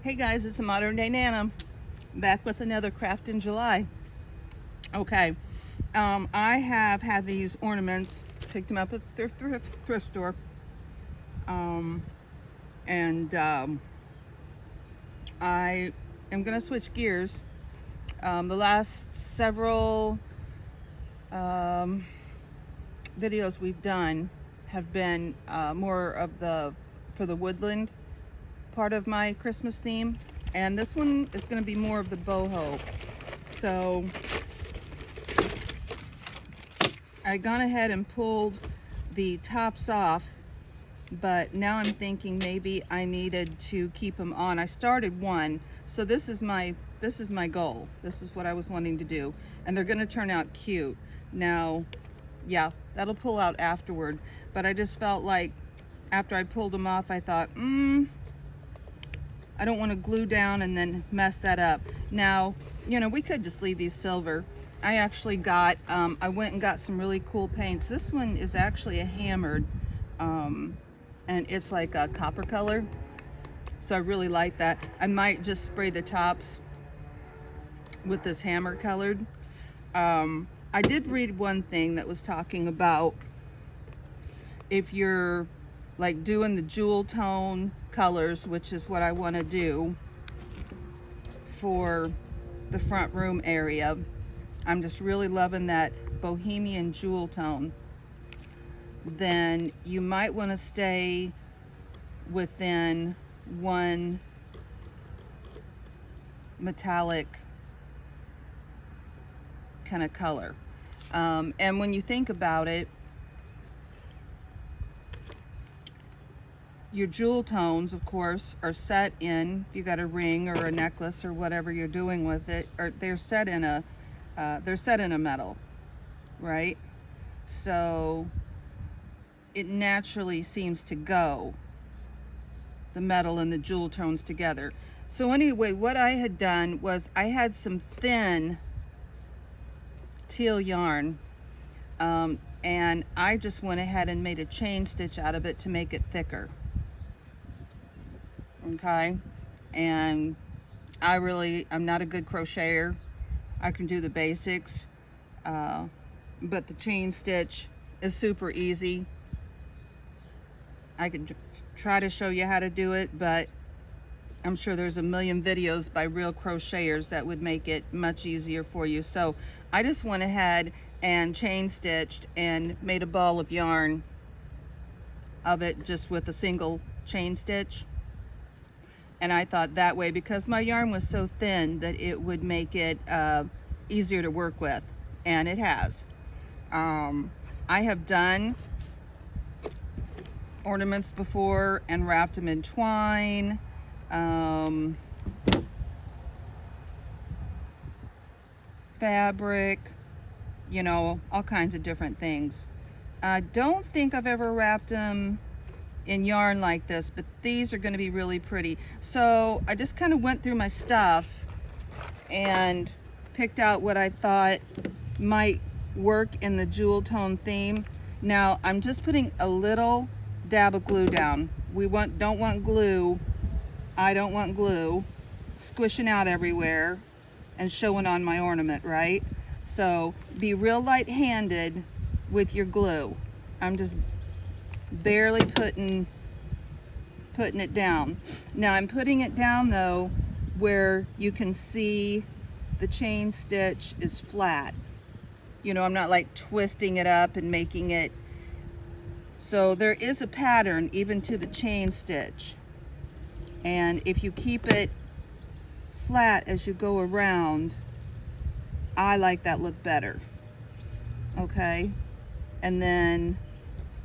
Hey guys, it's a Modern Day Nana back with another craft in July. Okay, I have had these ornaments, picked them up at the thrift store, and I am gonna switch gears. The last several videos we've done have been more of for the woodland part of my Christmas theme, and this one is going to be more of the boho. So I gone ahead and pulled the tops off, but now I'm thinking maybe I needed to keep them on. I started one, so this is my goal. This is what I was wanting to do, and they're going to turn out cute. Now, yeah, that'll pull out afterward, but I just felt like after I pulled them off, I thought, I don't want to glue down and then mess that up. Now, you know, we could just leave these silver. I actually got, I went and got some really cool paints. This one is actually a hammered, and it's like a copper color. So I really like that. I might just spray the tops with this hammer colored. I did read one thing that was talking about if you're like doing the jewel tone colors, which is what I want to do for the front room area. I'm just really loving that bohemian jewel tone. Then you might want to stay within one metallic kind of color. And when you think about it, your jewel tones, of course, are set in, if you got a ring or a necklace or whatever you're doing with it, or they're set in a metal, right? So it naturally seems to go, the metal and the jewel tones together. So anyway, what I had done was I had some thin teal yarn, and I just went ahead and made a chain stitch out of it to make it thicker. Okay, and I'm not a good crocheter. I can do the basics, but the chain stitch is super easy. I could try to show you how to do it, but I'm sure there's a million videos by real crocheters that would make it much easier for you. So I just went ahead and chain stitched and made a ball of yarn of it just with a single chain stitch. And I thought that way, because my yarn was so thin, that it would make it easier to work with, and it has. I have done ornaments before and wrapped them in twine. Fabric, you know, all kinds of different things. I don't think I've ever wrapped them in yarn like this, but these are going to be really pretty. So I just kind of went through my stuff and picked out what I thought might work in the jewel tone theme. Now I'm just putting a little dab of glue down. Don't want glue. I don't want glue squishing out everywhere and showing on my ornament, right? So be real light-handed with your glue. I'm just barely putting it down. Now I'm putting it down though where you can see the chain stitch is flat. You know, I'm not like twisting it up and making it, so there is a pattern even to the chain stitch, and if you keep it flat as you go around, I like that look better. Okay, and then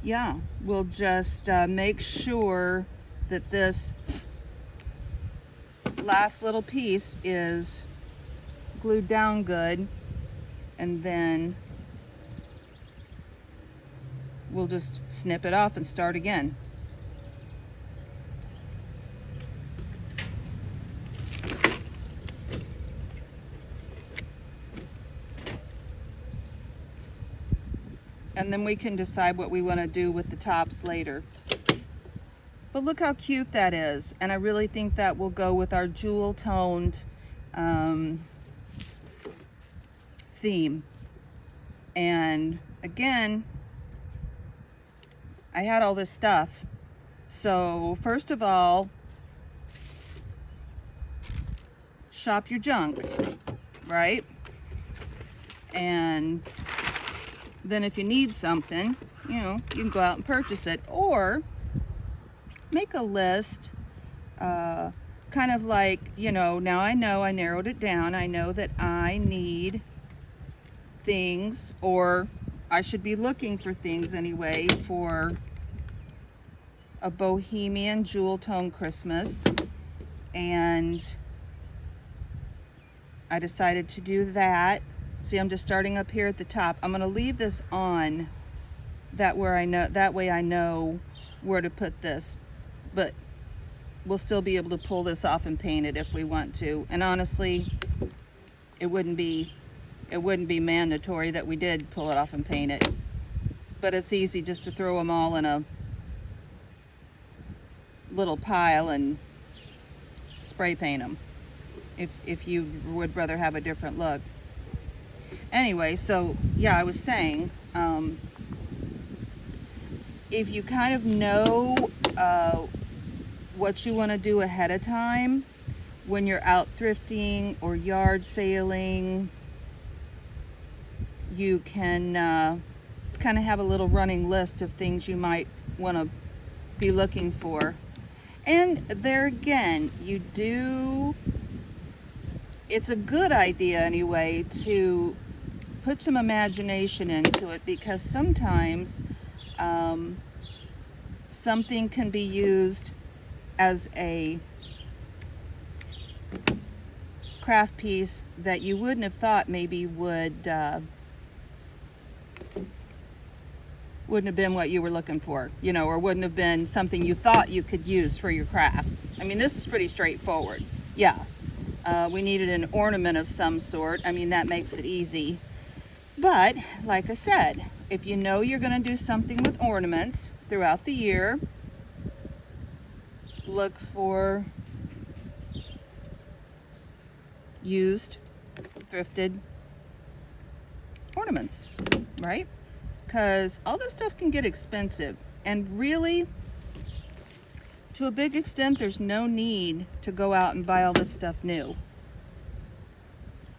yeah, we'll just make sure that this last little piece is glued down good, and then we'll just snip it off and start again. And then we can decide what we want to do with the tops later. But look how cute that is. And I really think that will go with our jewel toned theme. And again, I had all this stuff. So first of all, shop your junk, right? And then if you need something, you know, you can go out and purchase it, or make a list, kind of like, you know I narrowed it down. I know that I need things, or I should be looking for things anyway, for a bohemian jewel tone Christmas, and I decided to do that. See, I'm just starting up here at the top. I'm going to leave this on, that way I know where to put this, but we'll still be able to pull this off and paint it if we want to. And honestly, it wouldn't be mandatory that we did pull it off and paint it, but it's easy just to throw them all in a little pile and spray paint them if you would rather have a different look. Anyway, so yeah, I was saying, if you kind of know what you want to do ahead of time when you're out thrifting or yard sailing, you can kind of have a little running list of things you might want to be looking for. And there again, it's a good idea anyway to put some imagination into it, because sometimes something can be used as a craft piece that you wouldn't have thought maybe wouldn't have been what you were looking for, you know, or wouldn't have been something you thought you could use for your craft. I mean, this is pretty straightforward. Yeah, we needed an ornament of some sort. I mean, that makes it easy. But like I said, if you know you're going to do something with ornaments throughout the year, look for used, thrifted ornaments, right? Because all this stuff can get expensive, and really, to a big extent, there's no need to go out and buy all this stuff new.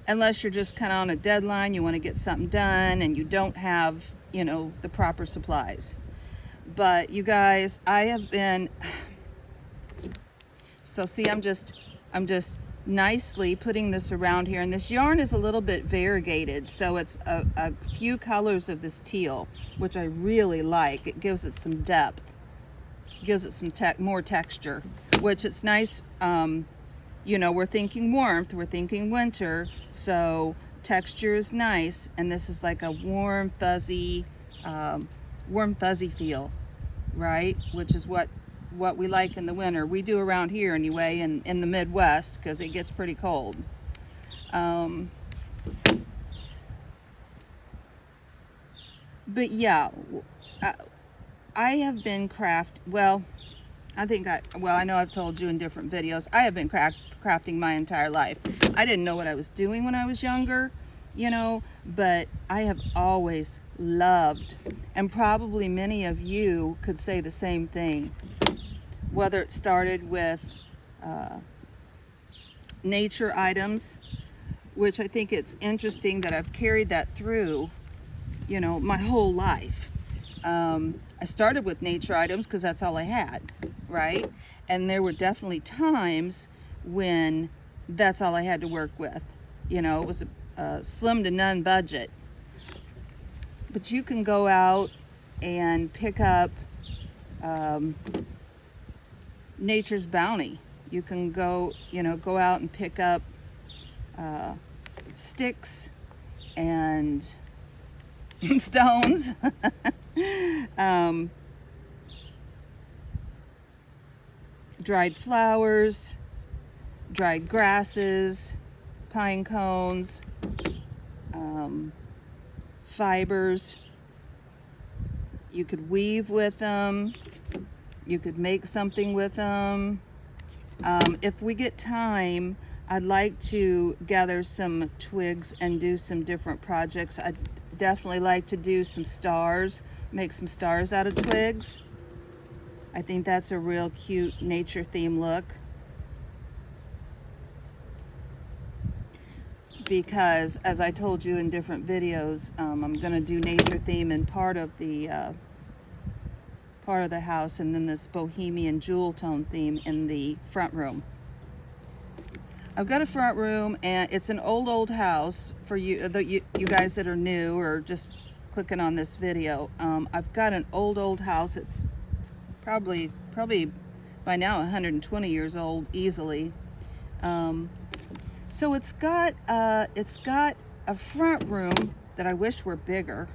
Unless you're just kind of on a deadline, you want to get something done and you don't have, you know, the proper supplies. But you guys, I have been, so see, I'm just nicely putting this around here, and this yarn is a little bit variegated, so it's a few colors of this teal, which I really like. It gives it some depth, gives it some more texture, which it's nice. You know, we're thinking warmth, we're thinking winter, so texture is nice, and this is like a warm fuzzy feel, right? Which is what we like in the winter. We do around here anyway, in the Midwest, because it gets pretty cold. But yeah, I have been I know I've told you in different videos, I have been crafting my entire life. I didn't know what I was doing when I was younger, you know, but I have always loved, and probably many of you could say the same thing, whether it started with nature items, which I think it's interesting that I've carried that through, you know, my whole life. I started with nature items because that's all I had, right? And there were definitely times when that's all I had to work with. You know, it was a slim to none budget. But you can go out and pick up nature's bounty. You can go out and pick up sticks and stones. Dried flowers, dried grasses, pine cones, fibers. You could weave with them. You could make something with them. If we get time, I'd like to gather some twigs and do some different projects. I'd definitely like to do some stars, make some stars out of twigs. I think that's a real cute nature theme look. Because as I told you in different videos, I'm gonna do nature theme in part of the house, and then this bohemian jewel tone theme in the front room. I've got a front room, and it's an old house for you guys that are new or just clicking on this video. I've got an old house. It's probably by now 120 years old easily. So it's got a front room that I wish were bigger,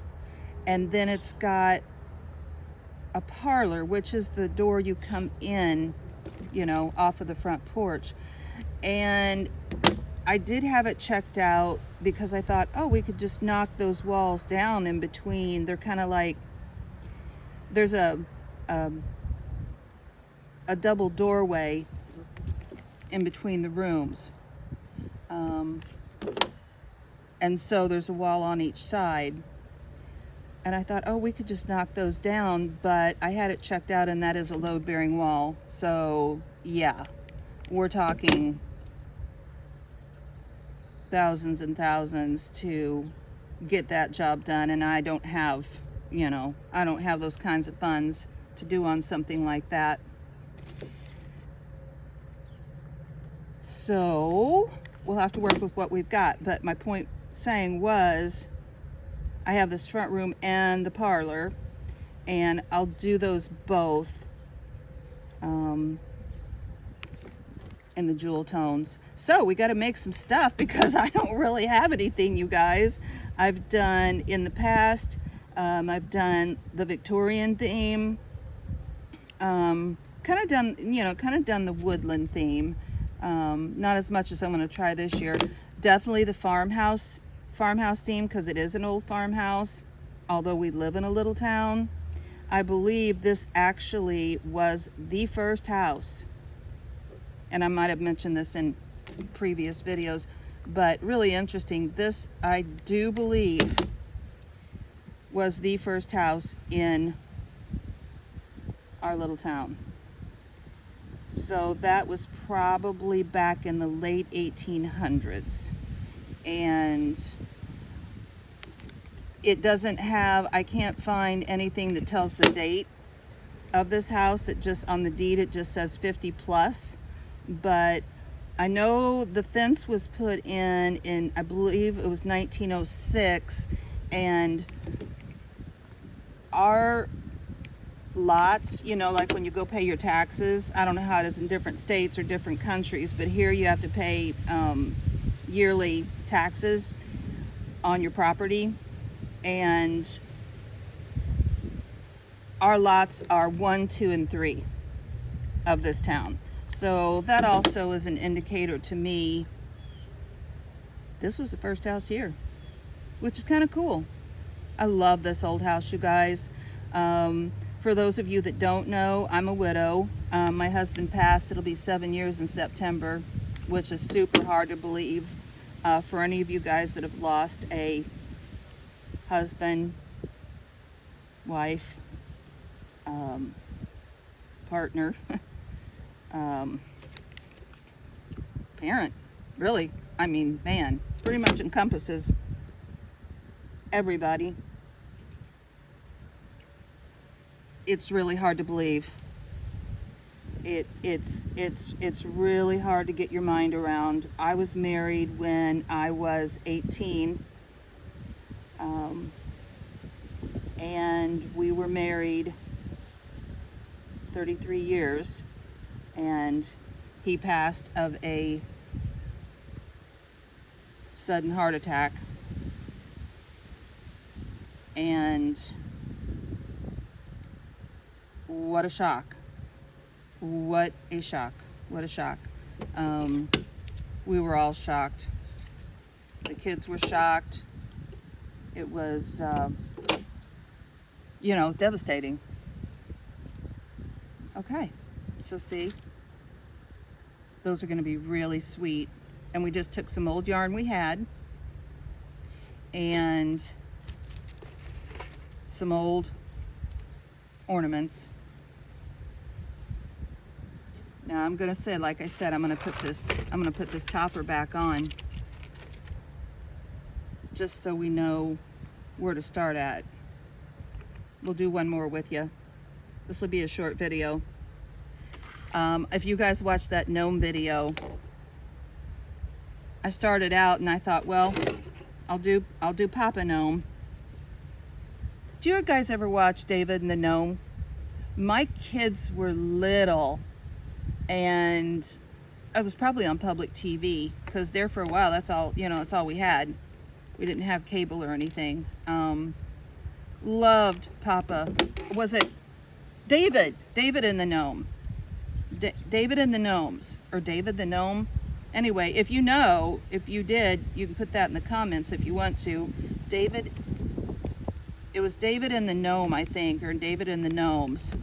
and then it's got a parlor, which is the door you come in, you know, off of the front porch. And I did have it checked out because I thought, oh, we could just knock those walls down in between. They're kind of like, there's a double doorway in between the rooms. And so there's a wall on each side. And I thought, oh, we could just knock those down, but I had it checked out, and that is a load-bearing wall. So yeah, we're talking thousands and thousands to get that job done, and I don't have, you know, I don't have those kinds of funds to do on something like that. So we'll have to work with what we've got. But my point saying was, I have this front room and the parlor, and I'll do those both in the jewel tones. So we got to make some stuff because I don't really have anything, you guys. I've done in the past, I've done the Victorian theme, kind of done the woodland theme. Not as much as I'm going to try this year. Definitely the farmhouse theme, because it is an old farmhouse, although we live in a little town. I believe this actually was the first house, and I might have mentioned this in previous videos, but really interesting. This, I do believe, was the first house in our little town. So that was probably back in the late 1800s. And it doesn't have, I can't find anything that tells the date of this house. It just, on the deed, it just says 50 plus. But I know the fence was put in, I believe it was 1906. And our lots, you know, like when you go pay your taxes, I don't know how it is in different states or different countries, but here you have to pay yearly taxes on your property, and our lots are 1, 2, and 3 of this town. So that also is an indicator to me this was the first house here, which is kind of cool. I love this old house, you guys. For those of you that don't know, I'm a widow. My husband passed. It'll be 7 years in September, which is super hard to believe. For any of you guys that have lost a husband, wife, partner, parent, really. I mean, man, pretty much encompasses everybody. It's really hard to believe. It's really hard to get your mind around. I was married when I was 18, and we were married 33 years, and he passed of a sudden heart attack, and what a shock. What a shock. What a shock. We were all shocked. The kids were shocked. It was, you know, devastating. Okay, so see, those are going to be really sweet. And we just took some old yarn we had and some old ornaments. Now I'm going to say, like I said, I'm going to put this topper back on just so we know where to start at. We'll do one more with you. This will be a short video. If you guys watched that gnome video, I started out and I thought, well, I'll do Papa Gnome. Do you guys ever watch David and the Gnome? My kids were little, and I was probably on public TV, because there for a while, that's all, you know, that's all we had. We didn't have cable or anything. Loved Papa. Was it David and the Gnome? David and the Gnomes, or David the Gnome. Anyway, if you know, if you did, you can put that in the comments if you want to. It was David and the Gnome, I think, or David and the Gnomes.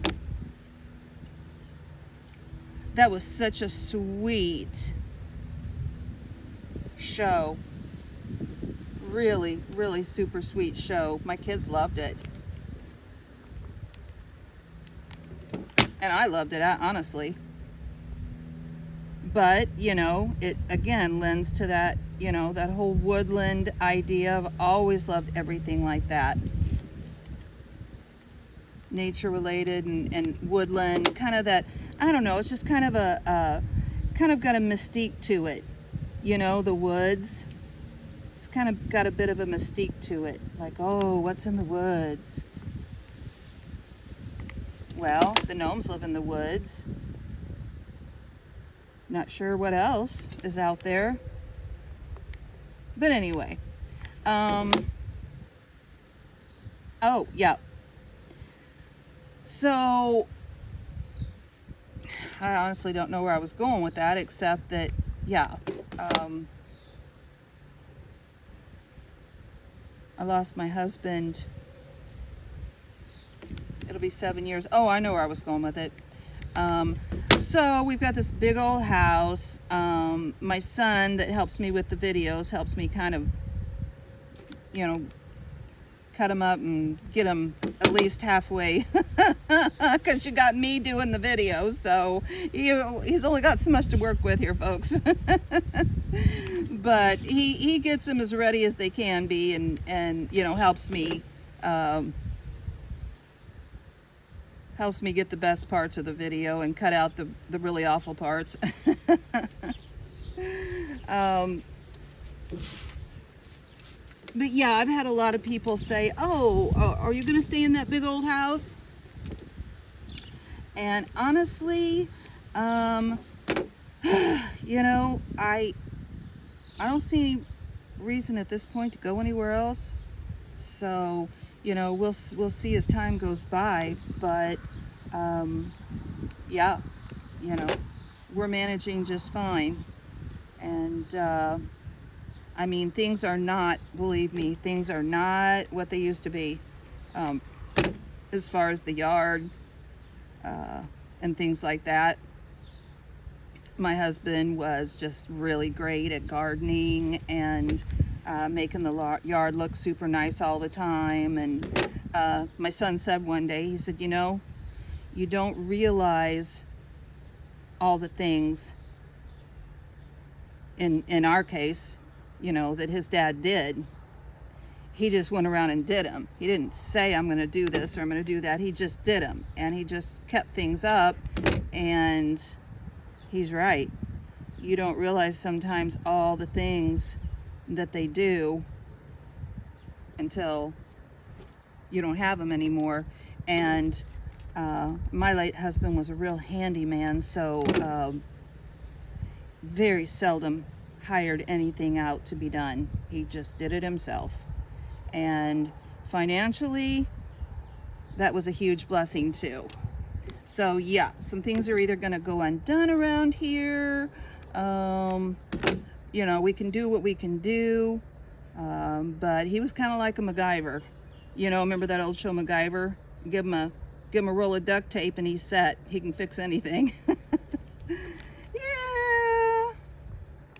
That was such a sweet show. Really, really super sweet show. My kids loved it. And I loved it, honestly. But, you know, it again lends to that, you know, that whole woodland idea. I've always loved everything like that. Nature related and woodland, kind of that, I don't know, it's just kind of kind of got a mystique to it. You know, the woods. It's kind of got a bit of a mystique to it. Like, oh, what's in the woods? Well, the gnomes live in the woods. Not sure what else is out there. But anyway. Oh, yeah. So, I honestly don't know where I was going with that, except that, yeah. I lost my husband. It'll be 7 years. Oh, I know where I was going with it. So we've got this big old house. My son that helps me with the videos helps me kind of, you know, cut them up and get them at least halfway, because you got me doing the videos, so he's only got so much to work with here, folks. But he gets them as ready as they can be, and you know, helps me get the best parts of the video and cut out the really awful parts. But yeah, I've had a lot of people say, oh, are you going to stay in that big old house? And honestly, you know, I don't see any reason at this point to go anywhere else. So, you know, we'll see as time goes by. But, yeah, you know, we're managing just fine. And, I mean, things are not, believe me, things are not what they used to be, as far as the yard and things like that. My husband was just really great at gardening and making the yard look super nice all the time. And my son said one day, he said, you know, you don't realize all the things, in our case, you know, that his dad did. He just went around and did them. He didn't say, I'm going to do this or I'm going to do that. He just did them, and he just kept things up. And he's right. You don't realize sometimes all the things that they do until you don't have them anymore. And my late husband was a real handyman, so very seldom hired anything out to be done. He just did it himself. And financially, that was a huge blessing too. So yeah, some things are either going to go undone around here. You know, we can do what we can do. But he was kind of like a MacGyver. You know, remember that old show MacGyver? Give him give him a roll of duct tape and he's set. He can fix anything. Yeah,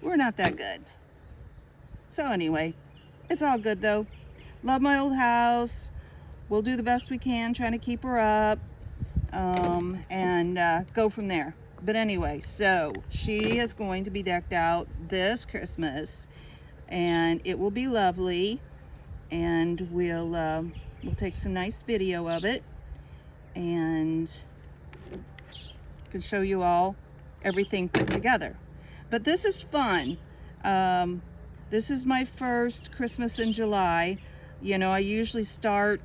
we're not that good. So anyway, it's all good though. Love my old house. We'll do the best we can trying to keep her up, and go from there. But anyway, so she is going to be decked out this Christmas, and it will be lovely, and we'll take some nice video of it, and can show you all everything put together. But this is fun. This is my first Christmas in July. You know, I usually start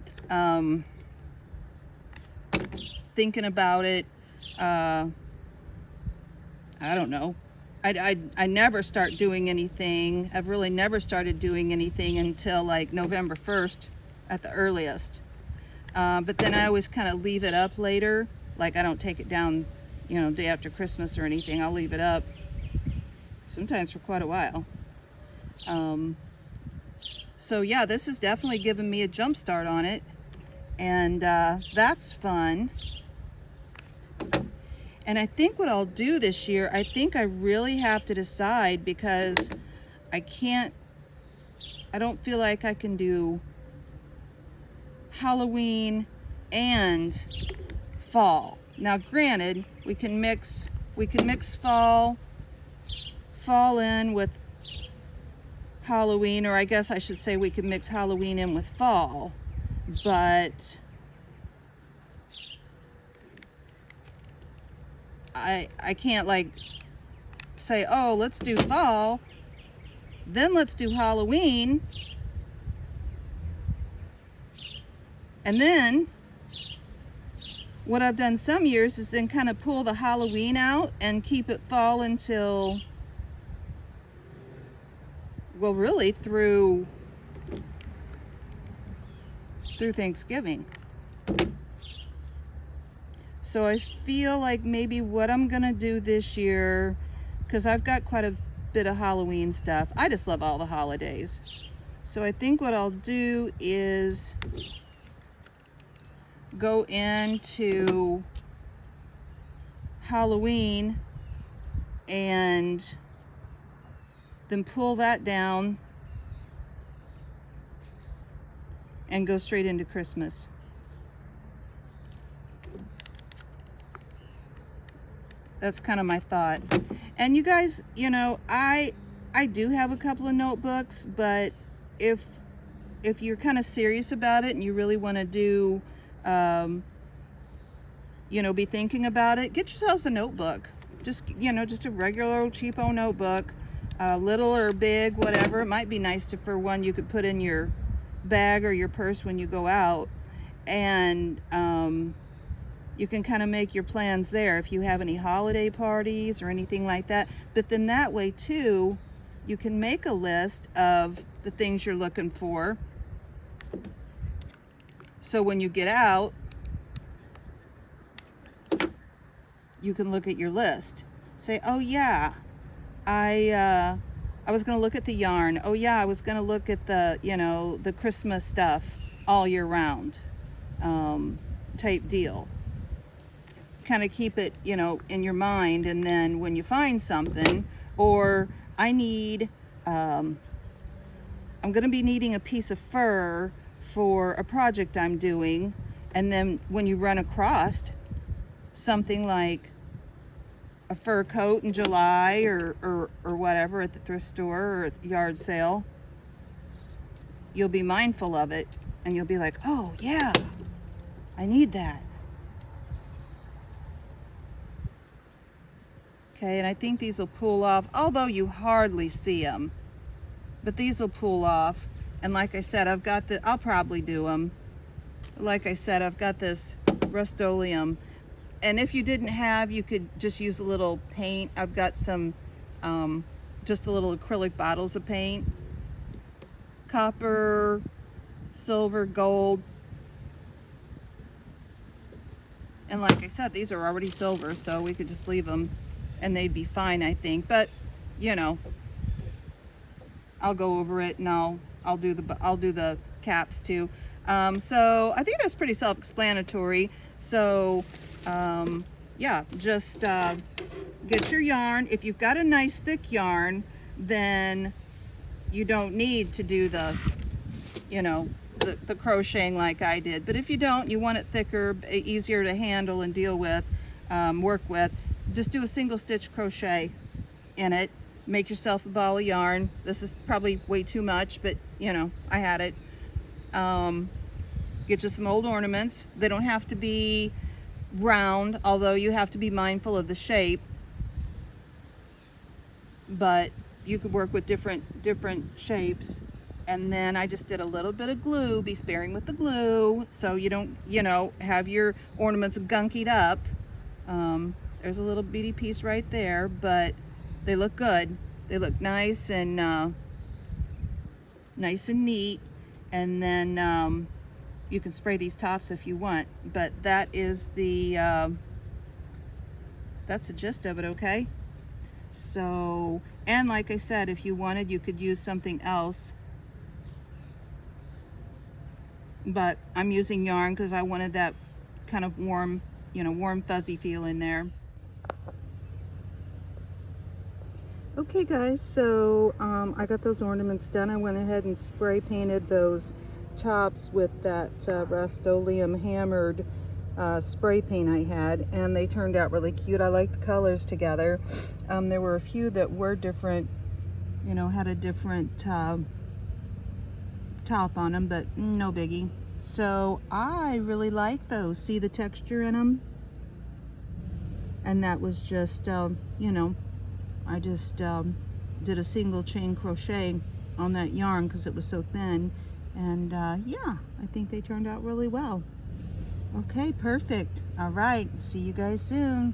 thinking about it, I don't know. I never start doing anything. I've really never started doing anything until like November 1st at the earliest. But then I always kind of leave it up later. Like I don't take it down, you know, day after Christmas or anything. I'll leave it up sometimes for quite a while. So yeah, this is definitely giving me a jump start on it, and that's fun. And I think what I'll do this year, I think I really have to decide, because I don't feel like I can do Halloween and fall. Now granted, we can mix fall in with Halloween, or I guess I should say we can mix Halloween in with fall, but I can't like say, oh, let's do fall, then let's do Halloween, and then what I've done some years is then kind of pull the Halloween out and keep it fall until, well, really through Thanksgiving. So I feel like maybe what I'm gonna do this year, because I've got quite a bit of Halloween stuff. I just love all the holidays. So I think what I'll do is go into Halloween and then pull that down and go straight into Christmas. That's kind of my thought. And you guys, you know, I do have a couple of notebooks, but if you're kind of serious about it and you really want to do, you know, be thinking about it, get yourselves a notebook. Just, you know, just a regular old cheapo notebook, little or big, whatever. It might be nice to, for one, you could put in your bag or your purse when you go out, and you can kind of make your plans there if you have any holiday parties or anything like that. But then that way too, you can make a list of the things you're looking for. So when you get out, you can look at your list. Say, oh yeah, I was gonna look at the yarn. Oh yeah, I was gonna look at the, you know, the Christmas stuff all year round, type deal. Kind of keep it, you know, in your mind, and then when you find something, or I need, I'm gonna be needing a piece of fur for a project I'm doing, and then when you run across something like a fur coat in July or whatever at the thrift store or at the yard sale, you'll be mindful of it, and you'll be like, oh yeah, I need that. Okay, and I think these will pull off, although you hardly see them, but these will pull off. And like I said, I've got I'll probably do them. Like I said, I've got this Rust-Oleum, and if you didn't have, you could just use a little paint. I've got some, just a little acrylic bottles of paint, copper, silver, gold. And like I said, these are already silver, so we could just leave them and they'd be fine, I think. But you know, I'll go over it, and I'll do the caps too. So I think that's pretty self-explanatory. So yeah, just get your yarn. If you've got a nice thick yarn, then you don't need to do the, you know, the crocheting like I did. But if you don't, you want it thicker, easier to handle and deal with, work with, just do a single stitch crochet in it. Make yourself a ball of yarn. This is probably way too much, but you know, I had it. Get you some old ornaments. They don't have to be round, although you have to be mindful of the shape, but you could work with different shapes. And then I just did a little bit of glue. Be sparing with the glue so you don't, you know, have your ornaments gunkied up. There's a little beady piece right there, but they look good. They look nice and neat. And then you can spray these tops if you want, but that is the that's the gist of it. Okay, so, and like I said, if you wanted, you could use something else, but I'm using yarn because I wanted that kind of warm, you know, warm fuzzy feel in there. Okay guys, so I got those ornaments done. I went ahead and spray painted those tops with that Rust-Oleum hammered spray paint I had, and they turned out really cute. I like the colors together. There were a few that were different, you know, had a different top on them, but no biggie. So I really like those. See the texture in them? And that was just, you know, I just did a single chain crochet on that yarn because it was so thin. And yeah, I think they turned out really well. Okay, perfect. All right, see you guys soon.